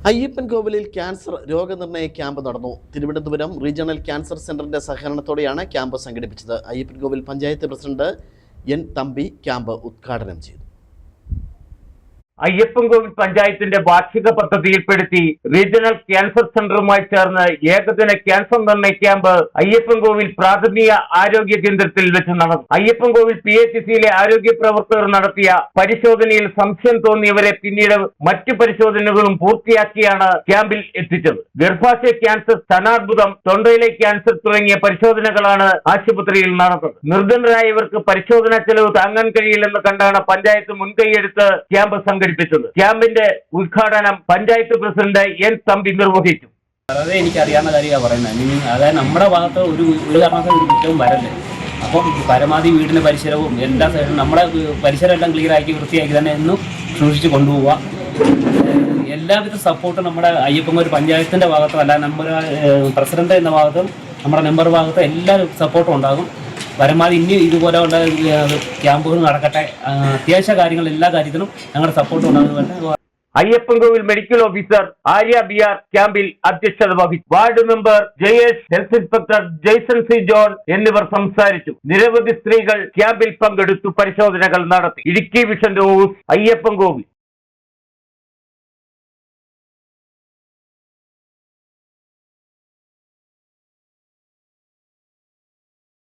അയ്യപ്പൻ കോവിലിൽ ക്യാൻസർ രോഗനിർണയ ക്യാമ്പ് നടന്നു. തിരുവനന്തപുരം റീജിയണൽ ക്യാൻസർ സെന്ററിന്റെ സഹകരണത്തോടെയാണ് ക്യാമ്പ് സംഘടിപ്പിച്ചത്. Ayyappan Kovil panchayat president N Thampi camp ഉദ്ഘാടനം ചെയ്തു. അയ്യപ്പൻകോവിൽ പഞ്ചായത്തിന്റെ വാർഷിക പദ്ധതിയിൽപ്പെടുത്തി റീജിയണൽ ക്യാൻസർ സെന്ററുമായി ചേർന്ന് ഏകദിന ക്യാൻസർ നിർണയ ക്യാമ്പ് അയ്യപ്പൻകോവിൽ പ്രാഥമിക ആരോഗ്യ കേന്ദ്രത്തിൽ വെച്ച് നടന്നു. അയ്യപ്പൻകോവിൽ PHCയിലെ ആരോഗ്യ പ്രവർത്തകർ നടത്തിയ പരിശോധനയിൽ സംശയം തോന്നിയവരെ പിന്നീട് മറ്റു പരിശോധനകളും പൂർത്തിയാക്കിയാണ് ക്യാമ്പിൽ എത്തിച്ചത്. ഗർഭാശയ ക്യാൻസർ, സ്തനാർബുദം, തൊണ്ടയിലെ ക്യാൻസർ തുടങ്ങിയ പരിശോധനകളാണ് ആശുപത്രിയിൽ നടന്നത്. നിർധനരായവർക്ക് പരിശോധനാ ചെലവ് താങ്ങാൻ കഴിയില്ലെന്ന് കണ്ടാണ് പഞ്ചായത്ത് മുൻകൈയെടുത്ത് ക്യാമ്പ് സംഘടിപ്പിച്ചത്. ക്യാമ്പിന്റെ ഉദ്ഘാടനം പഞ്ചായത്ത് പ്രസിഡന്റ് എൻ തമ്പി നിർവഹിച്ചു. വളരെ എനിക്കറിയാവുന്ന കാര്യമാണ് പറയുന്നത്. അതായത് നമ്മുടെ ഭാഗത്ത് ഒരു കാരണവശാലും ഒരു കുറ്റവും വരല്ലേ. അപ്പം പരമാവധി വീടിന്റെ പരിസരവും എല്ലാ സൈഡും നമ്മുടെ പരിസരം എല്ലാം ക്ലിയർ ആക്കി വൃത്തിയാക്കി തന്നെ എന്നും സൂക്ഷിച്ച് കൊണ്ടുപോവുക. എല്ലാവിധ സപ്പോർട്ടും നമ്മുടെ അയ്യപ്പൻകോവിൽ പഞ്ചായത്തിന്റെ ഭാഗത്തും അല്ല നമ്മുടെ പ്രസിഡന്റ് എന്ന ഭാഗത്തും നമ്മുടെ മെമ്പർ ഭാഗത്തും എല്ലാ സപ്പോർട്ടും ഉണ്ടാകും. പരമാവധി ഇനി ഇതുപോലെയുള്ള ക്യാമ്പുകൾ നടക്കട്ടെ. അത്യാവശ്യ കാര്യങ്ങൾ എല്ലാ കാര്യത്തിലും ഞങ്ങളുടെ സപ്പോർട്ട് ഉണ്ടാകുന്നുണ്ട്. Ayyappancoil medical officer Arya BR ക്യാമ്പിൽ അധ്യക്ഷത വഹിച്ചു. Ward member JS, health inspector Jaison C. John എന്നിവർ സംസാരിച്ചു. നിരവധി സ്ത്രീകൾ ക്യാമ്പിൽ പങ്കെടുത്തു പരിശോധനകൾ നടത്തി. Idukki vision news, Ayyappancoil.